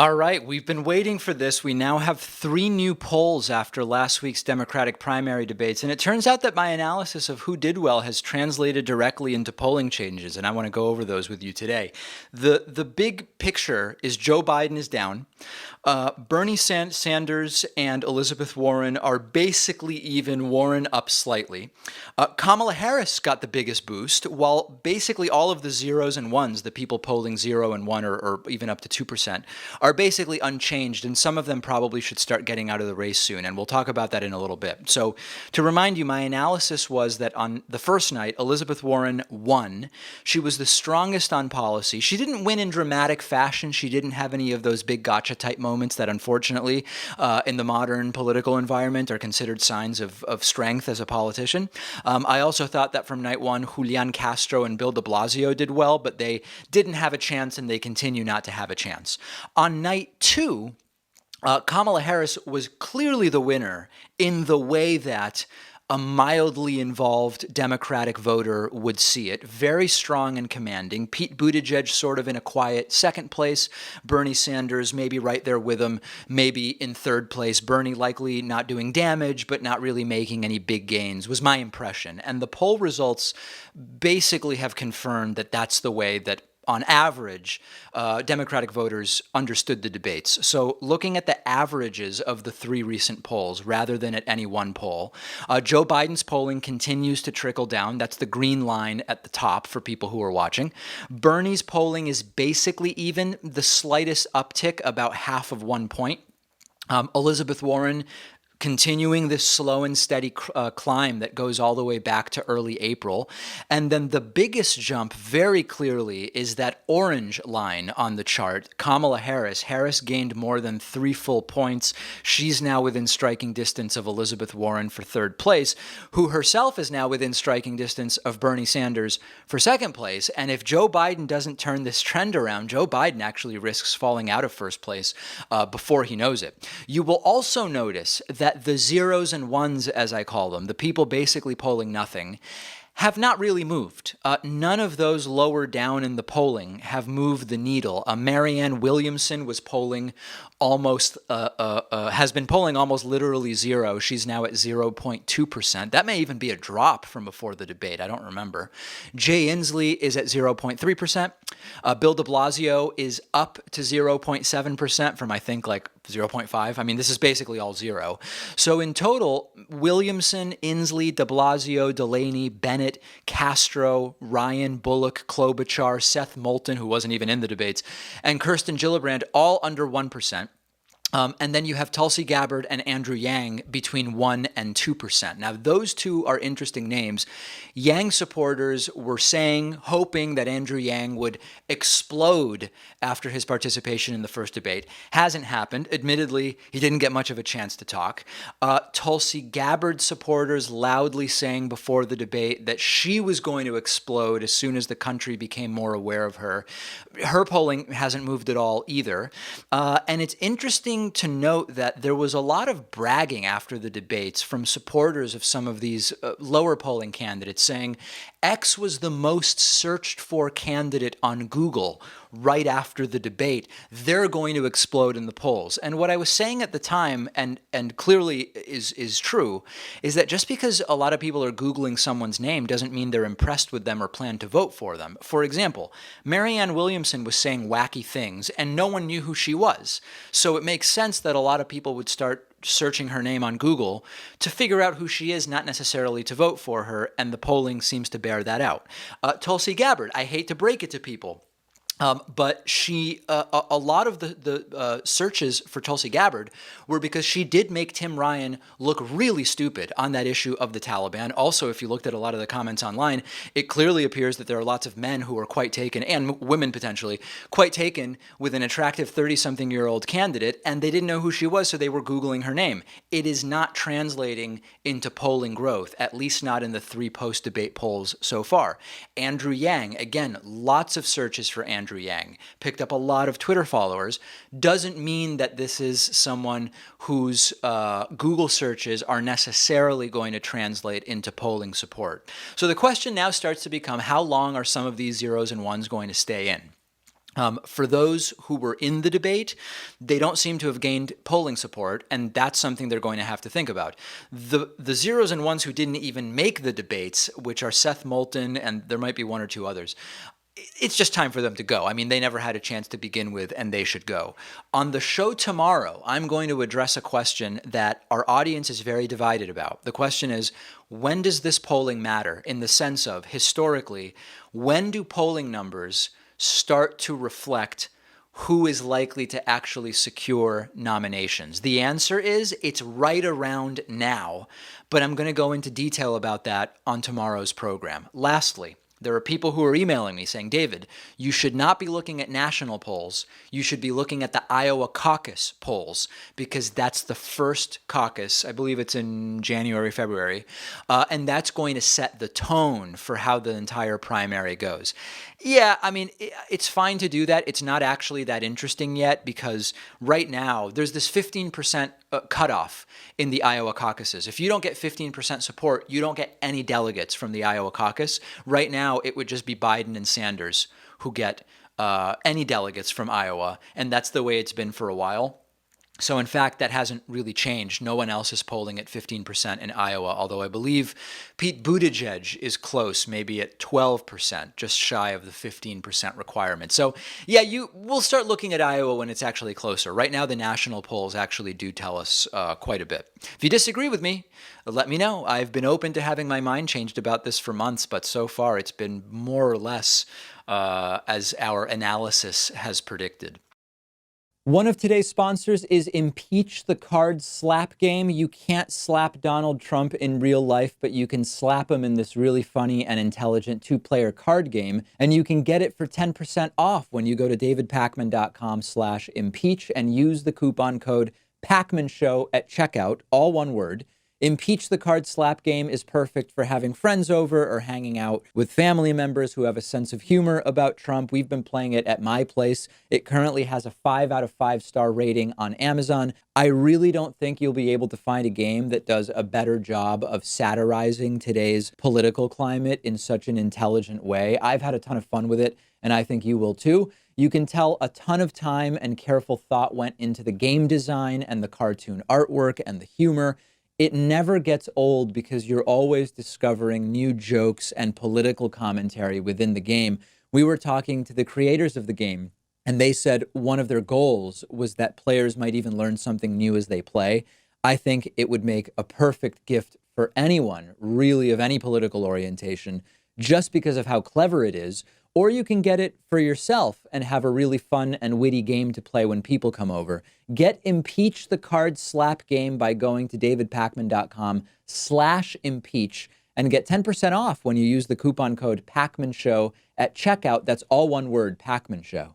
All right, we've been waiting for this. We now have three new polls after last week's Democratic primary debates, and it turns out that my analysis of who did well has translated directly into polling changes, and I want to go over those with you today. The big picture is Joe Biden is down. Bernie Sanders and Elizabeth Warren are basically even, Warren up slightly. Kamala Harris got the biggest boost, while basically all of the zeros and ones, the people polling 0 and 1 or even up to 2%, are basically unchanged, and some of them probably should start getting out of the race soon, and we'll talk about that in a little bit. So to remind you, my analysis was that on the first night, Elizabeth Warren won. She was the strongest on policy. She didn't win in dramatic fashion. She didn't have any of those big gotcha type moments that unfortunately in the modern political environment are considered signs of strength as a politician. I also thought that from night one, Julian Castro and Bill de Blasio did well, but they didn't have a chance and they continue not to have a chance. On night two, Kamala Harris was clearly the winner in the way that a mildly involved Democratic voter would see it. Very strong and commanding. Pete Buttigieg sort of in a quiet second place. Bernie Sanders maybe right there with him, maybe in third place. Bernie likely not doing damage, but not really making any big gains, was my impression. And the poll results basically have confirmed that that's the way that on average, Democratic voters understood the debates. So looking at the averages of the three recent polls rather than at any one poll, Joe Biden's polling continues to trickle down. That's the green line at the top for people who are watching. Bernie's polling is basically even, the slightest uptick, about half of 1 point. Elizabeth Warren continuing this slow and steady climb that goes all the way back to early April. And then the biggest jump very clearly is that orange line on the chart, Kamala Harris. Harris gained more than 3 full points. She's now within striking distance of Elizabeth Warren for third place, who herself is now within striking distance of Bernie Sanders for second place. And if Joe Biden doesn't turn this trend around, Joe Biden actually risks falling out of first place before he knows it. You will also notice that the zeros and ones, as I call them, the people basically polling nothing, have not really moved. None of those lower down in the polling have moved the needle. Marianne Williamson was polling almost, has been polling almost literally zero. She's now at 0.2%. That may even be a drop from before the debate. I don't remember. Jay Inslee is at 0.3%. Bill de Blasio is up to 0.7% from, I think, like 0.5. I mean, this is basically all zero. So in total, Williamson, Inslee, de Blasio, Delaney, Bennett, Castro, Ryan, Bullock, Klobuchar, Seth Moulton, who wasn't even in the debates, and Kirsten Gillibrand, all under 1%. And then you have Tulsi Gabbard and Andrew Yang between 1 and 2%. Now, those two are interesting names. Yang supporters were hoping that Andrew Yang would explode after his participation in the first debate. Hasn't happened. Admittedly, he didn't get much of a chance to talk. Tulsi Gabbard supporters loudly saying before the debate that she was going to explode as soon as the country became more aware of her. Her polling hasn't moved at all either. And it's interesting to note that there was a lot of bragging after the debates from supporters of some of these lower polling candidates saying X was the most searched for candidate on Google right after the debate. They're going to explode in the polls. And what I was saying at the time, and clearly is true, is that just because a lot of people are Googling someone's name doesn't mean they're impressed with them or plan to vote for them. For example, Marianne Williamson was saying wacky things and no one knew who she was. So it makes sense that a lot of people would start searching her name on Google to figure out who she is, not necessarily to vote for her, and the polling seems to bear that out. Tulsi Gabbard, I hate to break it to people, but she, a lot of the searches for Tulsi Gabbard were because she did make Tim Ryan look really stupid on that issue of the Taliban. Also, if you looked at a lot of the comments online, it clearly appears that there are lots of men who are quite taken, and women potentially, quite taken with an attractive 30-something-year-old candidate, and they didn't know who she was, so they were Googling her name. It is not translating into polling growth, at least not in the 3 post-debate polls so far. Andrew Yang, again, lots of searches for Andrew Yang, picked up a lot of Twitter followers, doesn't mean that this is someone whose Google searches are necessarily going to translate into polling support. So the question now starts to become, how long are some of these zeros and ones going to stay in? For those who were in the debate, they don't seem to have gained polling support, and that's something they're going to have to think about. The zeros and ones who didn't even make the debates, which are Seth Moulton and there might be one or two others, it's just time for them to go. I mean, they never had a chance to begin with, and they should go. On the show tomorrow, I'm going to address a question that our audience is very divided about. The question is, when does this polling matter in the sense of, historically, when do polling numbers start to reflect who is likely to actually secure nominations? The answer is it's right around now, but I'm going to go into detail about that on tomorrow's program. Lastly, there are people who are emailing me saying, David, you should not be looking at national polls. You should be looking at the Iowa caucus polls because that's the first caucus. I believe it's in January, February. And that's going to set the tone for how the entire primary goes. Yeah, I mean, it's fine to do that. It's not actually that interesting yet because right now there's this 15% cutoff in the Iowa caucuses. If you don't get 15% support, you don't get any delegates from the Iowa caucus. Right now, it would just be Biden and Sanders who get any delegates from Iowa, and that's the way it's been for a while. So in fact, that hasn't really changed. No one else is polling at 15% in Iowa, although I believe Pete Buttigieg is close, maybe at 12%, just shy of the 15% requirement. So yeah, we'll start looking at Iowa when it's actually closer. Right now, the national polls actually do tell us quite a bit. If you disagree with me, let me know. I've been open to having my mind changed about this for months, but so far it's been more or less as our analysis has predicted. One of today's sponsors is Impeach the Card Slap Game. You can't slap Donald Trump in real life, but you can slap him in this really funny and intelligent two-player card game. And you can get it for 10% off when you go to davidpakman.com/impeach and use the coupon code PakmanShow at checkout, all one word. Impeach the Card Slap Game is perfect for having friends over or hanging out with family members who have a sense of humor about Trump. We've been playing it at my place. It currently has a 5 out of 5 star rating on Amazon. I really don't think you'll be able to find a game that does a better job of satirizing today's political climate in such an intelligent way. I've had a ton of fun with it, and I think you will too. You can tell a ton of time and careful thought went into the game design and the cartoon artwork and the humor. It never gets old because you're always discovering new jokes and political commentary within the game. We were talking to the creators of the game, and they said one of their goals was that players might even learn something new as they play. I think it would make a perfect gift for anyone, really, of any political orientation, just because of how clever it is. Or you can get it for yourself and have a really fun and witty game to play when people come over. Get Impeach the Card Slap Game by going to davidpakman.com/impeach and get 10% off when you use the coupon code PakmanShow at checkout. That's all one word, PakmanShow.